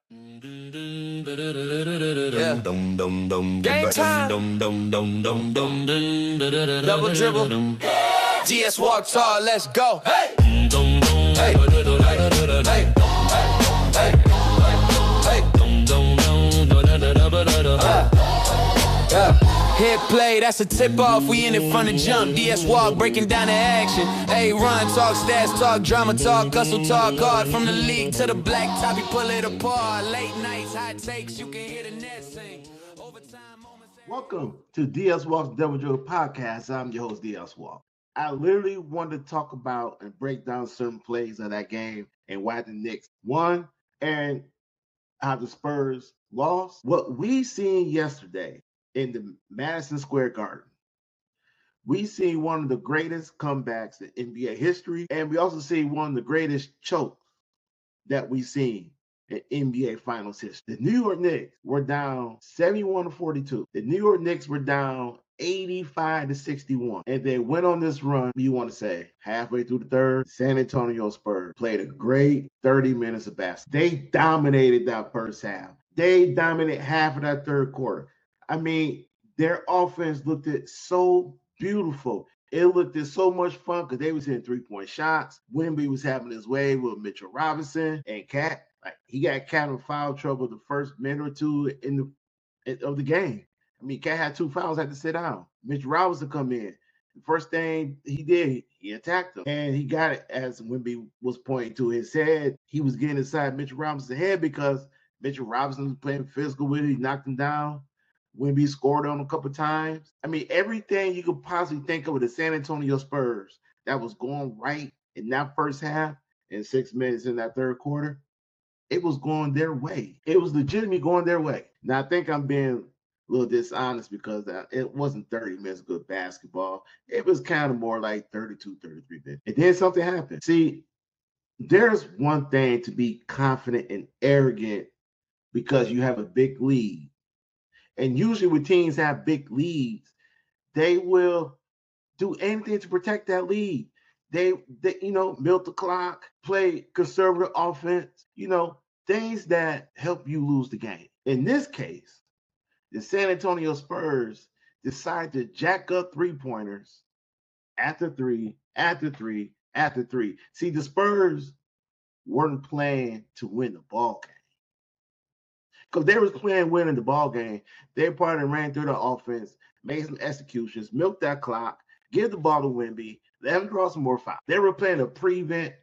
Yeah. Game time. Double dribble. GS walk tall. Let's go. Hey. Hey. Hey. Yeah. Hit play, that's a tip off. We in it from the jump. DS walk, breaking down the action. Hey, run, talk, stats, talk, drama, talk, hustle, talk, hard from the league to the black top. You pull it apart. Late nights, hot takes, you can hear the net sing. Overtime moments. Welcome to DS Walk's Double Dribble Podcast. I'm your host, DS Walk. I literally wanted to talk about and break down certain plays of that game and why the Knicks won and how the Spurs lost. What we seen yesterday in the Madison Square Garden, we seen one of the greatest comebacks in NBA history, and we also see one of the greatest chokes that we've seen in NBA Finals history. The New York Knicks were down 71-42. The New York Knicks were down 85-61. And they went on this run, you want to say, halfway through the third. San Antonio Spurs played a great 30 minutes of basketball. They dominated that first half. They dominated half of that third quarter. I mean, their offense looked so beautiful. It looked at so much fun because they was hitting three-point shots. Wemby was having his way with Mitchell Robinson and Cat. He got Cat in foul trouble the first minute or two of the game. I mean, Cat had 2 fouls, had to sit down. Mitchell Robinson come in. The first thing he did, he attacked him. And he got it, as Wemby was pointing to his head. He was getting inside Mitchell Robinson's head because Mitchell Robinson was playing physical with it. He knocked him down. Wemby scored on him a couple times. I mean, everything you could possibly think of with the San Antonio Spurs that was going right in that first half and 6 minutes in that third quarter, it was going their way. It was legitimately going their way. Now, I think I'm being a little dishonest because it wasn't 30 minutes of good basketball. It was kind of more like 32, 33 minutes. And then something happened. See, there's one thing to be confident and arrogant because you have a big lead. And usually when teams have big leads, they will do anything to protect that lead. They milk the clock, play conservative offense, things that help you lose the game. In this case, the San Antonio Spurs decide to jack up three-pointers after three, after three, after three. See, the Spurs weren't playing to win the ball game. Because they was playing winning the ball game. They probably ran through the offense, made some executions, milked that clock, give the ball to Wemby, let him draw some more fouls. They were playing a prevent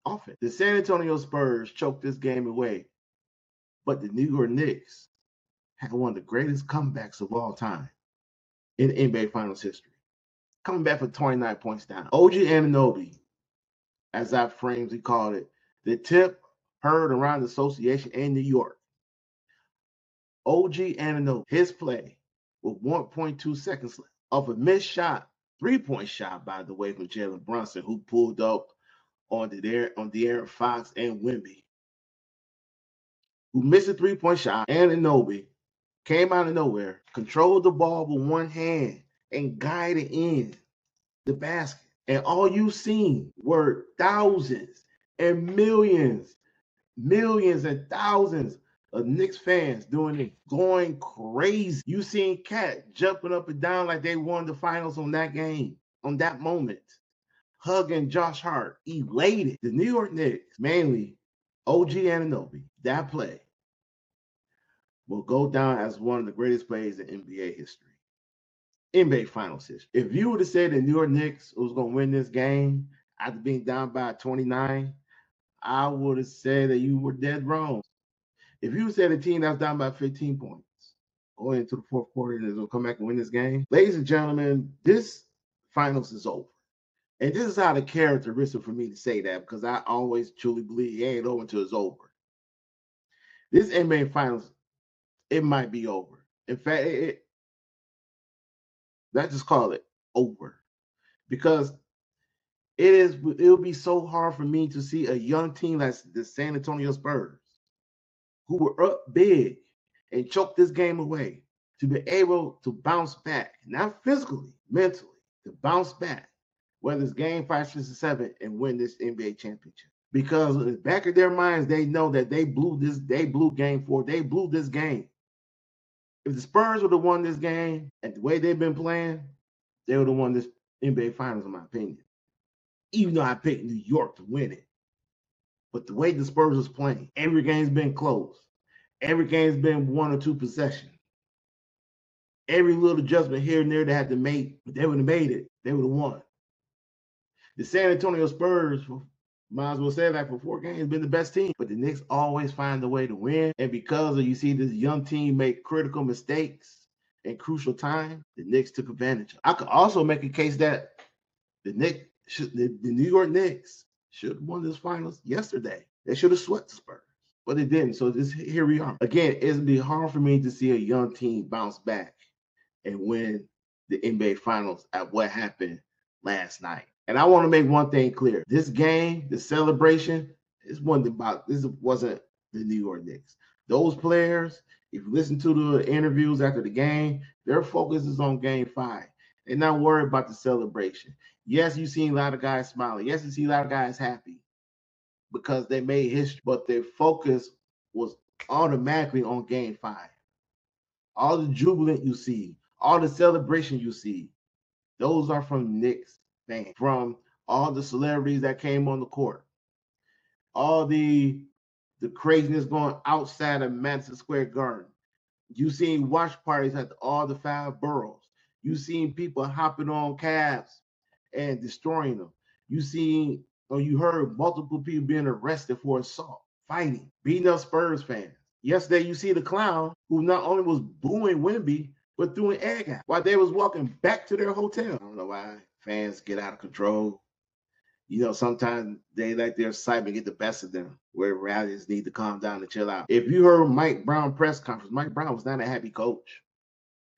offense. The San Antonio Spurs choked this game away. But the New York Knicks had one of the greatest comebacks of all time in NBA Finals history. Coming back for 29 points down. OG Anunoby, as I famously called it, the tip heard around the association in New York. OG Anunoby, his play with 1.2 seconds left off a missed shot, 3-point shot, by the way, from Jalen Brunson, who pulled up on De'Aaron Fox and Wemby, who missed a 3-point shot. Anunoby came out of nowhere, controlled the ball with one hand, and guided in the basket. And all you seen were thousands and millions and thousands of Knicks fans doing it, going crazy. You seen Cat jumping up and down like they won the finals on that game, on that moment, hugging Josh Hart, elated. The New York Knicks, mainly OG Anunoby, that play will go down as one of the greatest plays in NBA history, NBA Finals history. If you were to say the New York Knicks was going to win this game after being down by 29, I would have said that you were dead wrong. If you said a team that's down by 15 points going into the fourth quarter and is going to come back and win this game, ladies and gentlemen, this finals is over. And this is out of characteristic for me to say that because I always truly believe it ain't over until it's over. This NBA Finals, it might be over. In fact, let's just call it over. Because it'll be so hard for me to see a young team like the San Antonio Spurs, who were up big and choked this game away, to be able to bounce back, not physically, mentally, to bounce back, whether it's game 5, 6, or 7, and win this NBA championship. because in the back of their minds, they know that they blew game 4. They blew this game. If the Spurs would have won this game and the way they've been playing, they would have won this NBA Finals, in my opinion. Even though I picked New York to win it. But the way the Spurs was playing, every game's been close. Every game's been 1 or 2 possessions. Every little adjustment here and there they had to make, if they would have made it, they would have won. The San Antonio Spurs, might as well say that for 4 games, been the best team. But the Knicks always find a way to win. And because of, you see this young team make critical mistakes in crucial time, the Knicks took advantage of it. I could also make a case that the New York Knicks should have won this finals yesterday. They should have swept the Spurs. But they didn't. So here we are. Again, it'd be hard for me to see a young team bounce back and win the NBA Finals at what happened last night. And I want to make one thing clear. This game, the celebration, this wasn't the New York Knicks. Those players, if you listen to the interviews after the game, their focus is on game 5. They're not worried about the celebration. Yes, you see a lot of guys smiling. Yes, you see a lot of guys happy because they made history, but their focus was automatically on game 5. All the jubilant you see, all the celebration you see, those are from Knicks fans, from all the celebrities that came on the court, all the craziness going outside of Madison Square Garden. You seen watch parties at all the 5 boroughs. You seen people hopping on cabs and destroying them. You heard multiple people being arrested for assault, fighting, beating up Spurs fans. Yesterday, you see the clown who not only was booing Wemby, but throwing egg out while they was walking back to their hotel. I don't know why fans get out of control. Sometimes they let their excitement get the best of them, where rallies need to calm down and chill out. If you heard Mike Brown press conference, Mike Brown was not a happy coach.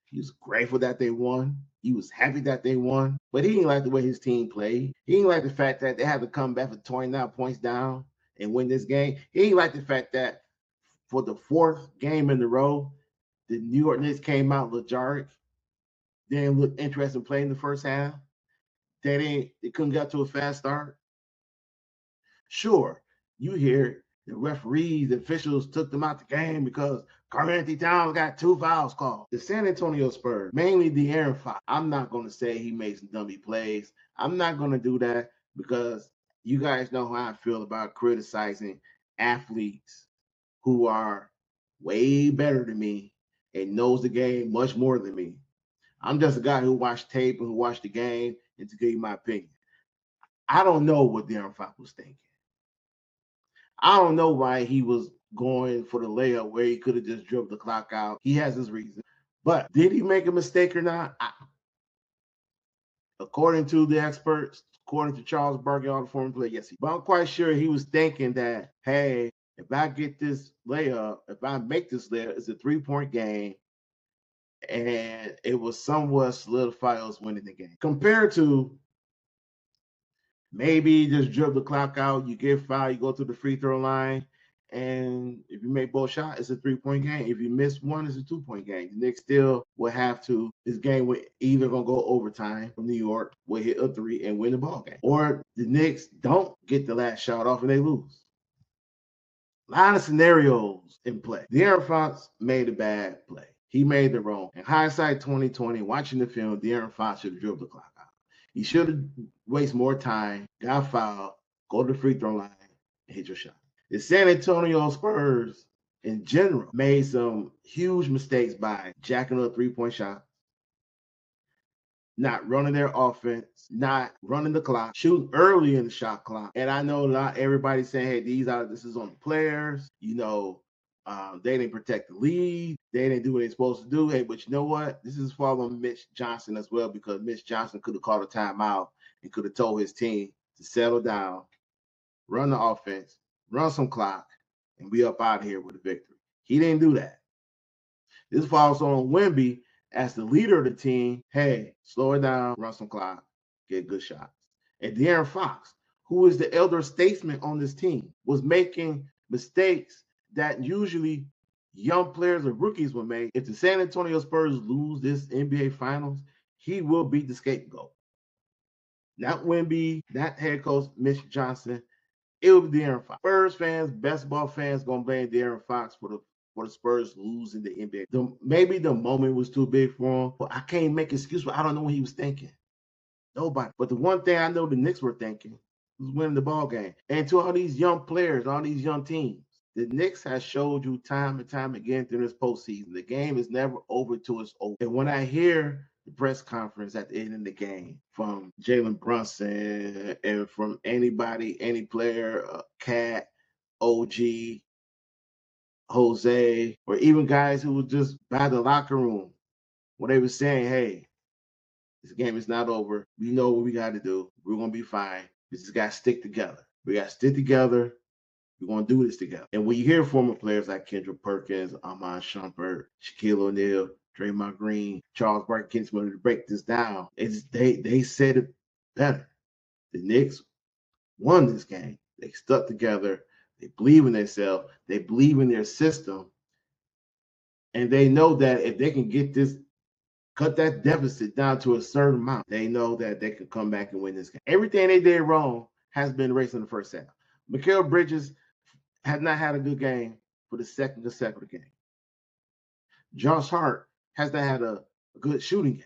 He was grateful that they won. He was happy that they won, but he didn't like the way his team played. He didn't like the fact that they had to come back for 29 points down and win this game. He didn't like the fact that for the 4th game in a row, the New York Knicks came out lethargic. They didn't look interested in playing the first half. They couldn't get to a fast start. Sure, you hear the referees, the officials took them out the game because Karl-Anthony Towns got 2 fouls called. The San Antonio Spurs, mainly De'Aaron Fox, I'm not going to say he made some dummy plays. I'm not going to do that because you guys know how I feel about criticizing athletes who are way better than me and knows the game much more than me. I'm just a guy who watched tape and who watched the game and to give you my opinion. I don't know what De'Aaron Fox was thinking. I don't know why he was going for the layup where he could have just dribbled the clock out. He has his reason. But did he make a mistake or not? According to the experts, according to Charles Barkley, all the former players, yes. But I'm quite sure he was thinking that, hey, if I get this layup, if I make this layup, it's a 3-point game. And it was somewhat solidified us winning the game. Compared to maybe just dribble the clock out, you get fouled, you go to the free throw line, and if you make both shots, it's a 3-point game. If you miss one, it's a 2-point game. The Knicks still will have to, this game will either going to go overtime from New York, will hit a 3 and win the ball game. Or the Knicks don't get the last shot off and they lose. A lot of scenarios in play. De'Aaron Fox made a bad play. He made the wrong. In hindsight 2020, watching the film, De'Aaron Fox should have dribbled the clock out. He should have wasted more time, got fouled, go to the free throw line, and hit your shot. The San Antonio Spurs, in general, made some huge mistakes by jacking up 3-point shots, not running their offense, not running the clock, shooting early in the shot clock. And I know not everybody's saying, hey, this is on the players. They didn't protect the lead. They didn't do what they're supposed to do. Hey, but you know what? This is following Mitch Johnson as well, because Mitch Johnson could have called a timeout and could have told his team to settle down, run the offense, run some clock, and be up out of here with a victory. He didn't do that. This falls on Wemby as the leader of the team. Hey, slow it down, run some clock, get good shots. And De'Aaron Fox, who is the elder statesman on this team, was making mistakes that usually young players or rookies will make. If the San Antonio Spurs lose this NBA Finals, he will be the scapegoat. Not Wemby, not head coach Mitch Johnson. it would be De'Aaron Fox. Spurs fans, basketball fans, gonna blame De'Aaron Fox for the Spurs losing the NBA. Maybe the moment was too big for him, but I can't make an excuse. But I don't know what he was thinking. Nobody. But the one thing I know the Knicks were thinking was winning the ball game. And to all these young players, all these young teams, the Knicks has showed you time and time again through this postseason. The game is never over till it's over. And when I hear the press conference at the end of the game from Jalen Brunson and from anybody, any player, Cat, OG, Jose, or even guys who were just by the locker room, when they were saying, hey, this game is not over. We know what we got to do. We're going to be fine. We just got to stick together. We got to stick together. We're going to do this together. And when you hear former players like Kendrick Perkins, Amon Shumpert, Shaquille O'Neal, Draymond Green, Charles Barkley, to break this down, they said it better. The Knicks won this game. They stuck together. They believe in themselves. They believe in their system. And they know that if they can get this, cut that deficit down to a certain amount, they know that they can come back and win this game. Everything they did wrong has been erased in the first half. Mikal Bridges has not had a good game for the second consecutive game. Josh Hart has not had a good shooting game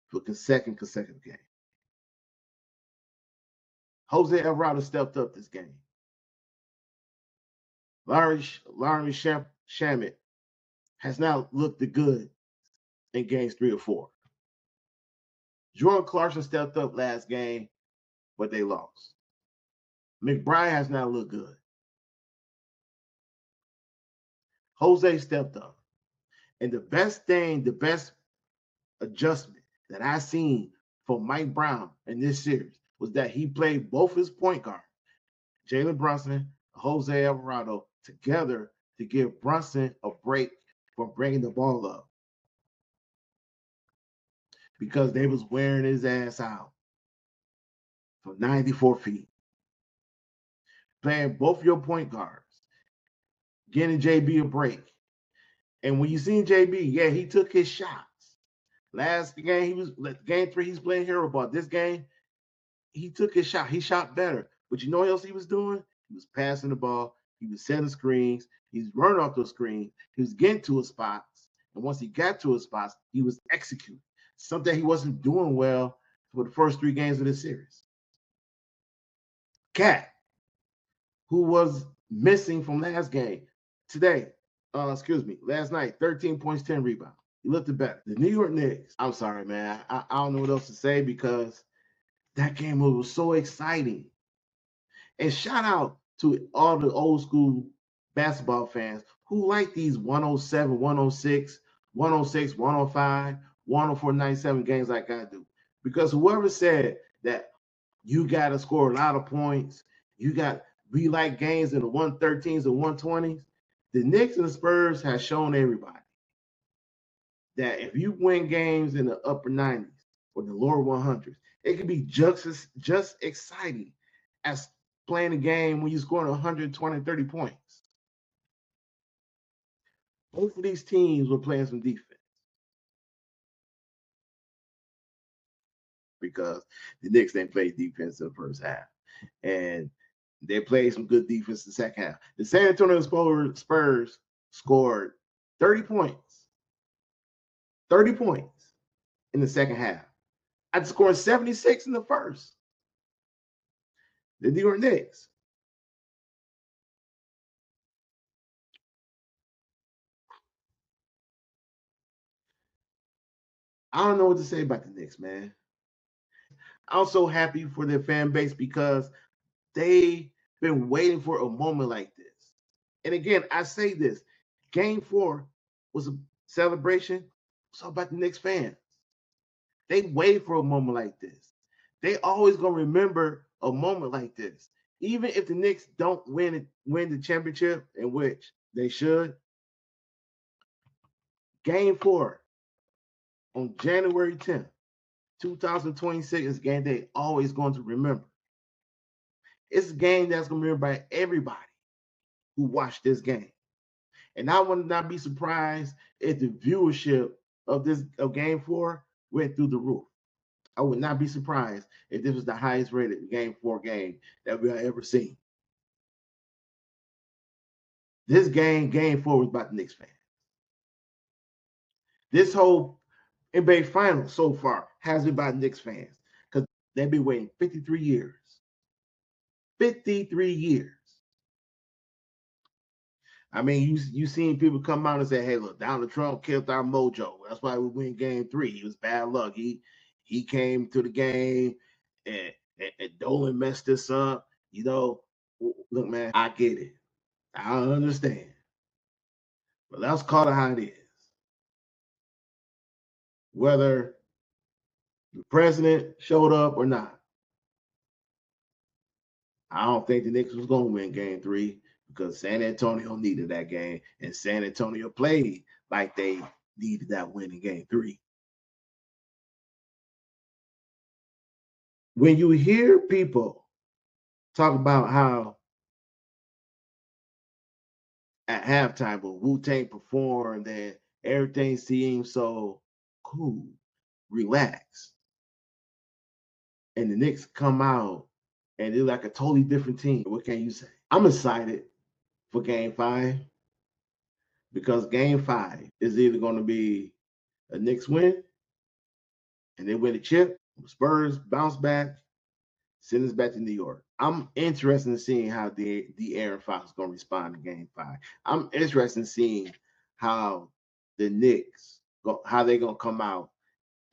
for the second consecutive game. Jose Alvarado stepped up this game. Larry Shamet has now looked good in games 3 or 4. Jordan Clarkson stepped up last game, but they lost. McBride has not looked good. Jose stepped up. And the best adjustment that I seen from Mike Brown in this series was that he played both his point guard, Jalen Brunson, Jose Alvarado, together to give Brunson a break from bringing the ball up, because they was wearing his ass out for 94 feet. Playing both your point guards, getting JB a break. And when you seen JB, yeah, he took his shots. Last game, game 3, he's playing hero ball. This game, he took his shot. He shot better. But you know what else he was doing? He was passing the ball. He was setting screens. He was running off those screens. He was getting to his spots. And once he got to his spots, he was executing. Something he wasn't doing well for the first 3 games of this series. Cat, who was missing from last game, last night, 13 points, 10 rebounds. He looked better. The New York Knicks, I'm sorry, man. I don't know what else to say, because that game was so exciting. And shout out to all the old school basketball fans who like these 107, 106, 106, 105, 104, 97 games like I do. Because whoever said that you got to score a lot of points, we like games in the 113s and 120s, the Knicks and the Spurs have shown everybody that if you win games in the upper 90s or the lower 100s, it can be just exciting as playing a game when you're scoring 120, 30 points. Both of these teams were playing some defense, because the Knicks didn't play defense in the first half. And they played some good defense in the second half. The San Antonio Spurs scored 30 points. 30 points in the second half. I'd scored 76 in the first. The New York Knicks, I don't know what to say about the Knicks, man. I'm so happy for their fan base, because they've been waiting for a moment like this. And again, I say this, game 4 was a celebration. It's all about the Knicks fans. They wait for a moment like this. They always gonna remember a moment like this. Even if the Knicks don't win the championship, in which they should, game 4 on January 10th, 2026 is a game they always going to remember. It's a game that's going to be remembered by everybody who watched this game. And I would not be surprised if the viewership of game 4 went through the roof. I would not be surprised if this was the highest rated Game 4 game that we have ever seen. This Game 4, was about the Knicks fans. This whole NBA Finals so far has been about Knicks fans because they've been waiting 53 years. 53 years. I mean, you seen people come out and say, "Hey, look, Donald Trump killed our mojo. That's why we win Game 3. It was bad luck. He came to the game and Dolan messed this up." You know, look, man, I get it. I understand. But let's call it how it is. Whether the president showed up or not, I don't think the Knicks was going to win Game 3 because San Antonio needed that game, and San Antonio played like they needed that win in Game 3. When you hear people talk about how at halftime when Wu-Tang performed and everything seemed so cool, relaxed, and the Knicks come out and they're like a totally different team, what can you say? I'm excited for Game 5 because Game 5 is either going to be a Knicks win and they win the chip, Spurs bounce back, send us back to New York. I'm interested in seeing how the Aaron Fox is going to respond in Game 5. I'm interested in seeing how the Knicks how they're going to come out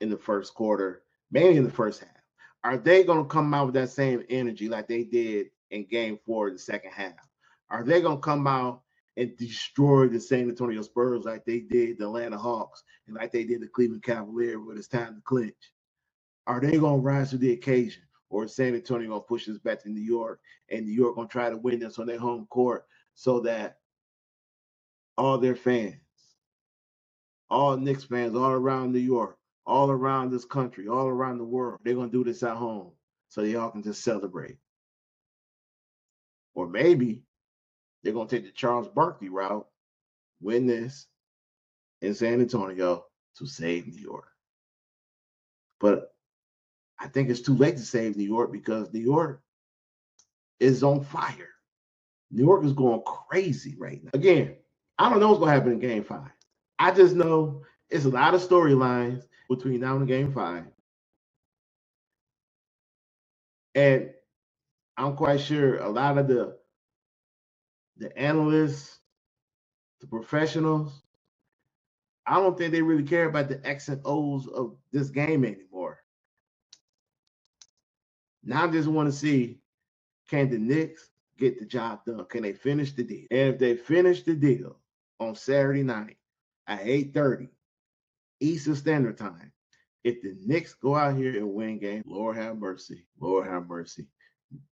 in the first quarter, mainly in the first half. Are they going to come out with that same energy like they did in Game 4 in the second half? Are they going to come out and destroy the San Antonio Spurs like they did the Atlanta Hawks and like they did the Cleveland Cavaliers when it's time to clinch? Are they going to rise to the occasion? Or is San Antonio going to push us back to New York and New York going to try to win this on their home court so that all their fans, all Knicks fans all around New York, all around this country, all around the world, they're going to do this at home so they all can just celebrate? Or maybe they're going to take the Charles Barkley route, win this in San Antonio to save New York. But I think it's too late to save New York because New York is on fire. New York is going crazy right now. Again, I don't know what's going to happen in Game 5. I just know it's a lot of storylines between now and Game 5. And I'm quite sure a lot of the analysts, the professionals, I don't think they really care about the X and O's of this game anymore. Now I just want to see, can the Knicks get the job done? Can they finish the deal? And if they finish the deal on Saturday night at 8:30 Eastern Standard Time, if the Knicks go out here and win game, Lord have mercy, Lord have mercy.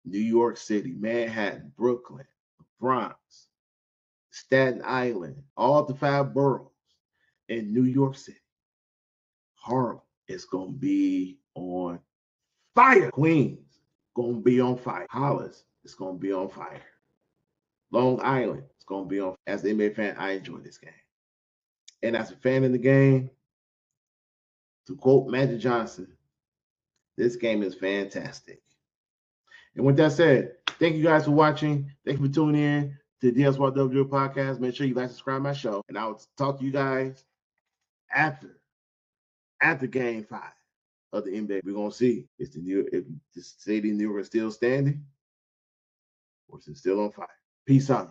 New York City, Manhattan, Brooklyn, Bronx, Staten Island, all the 5 boroughs in New York City, Harlem is going to be on fire. Queens going to be on fire. Hollis is going to be on fire. Long Island is going to be on fire. As an NBA fan, I enjoy this game. And as a fan of the game, to quote Magic Johnson, this game is fantastic. And with that said, thank you guys for watching. Thank you for tuning in to the DSYW podcast. Make sure you like, subscribe to my show. And I'll talk to you guys after Game 5 of the NBA. We're going to see if the city of New York is still standing or is it still on fire. Peace out.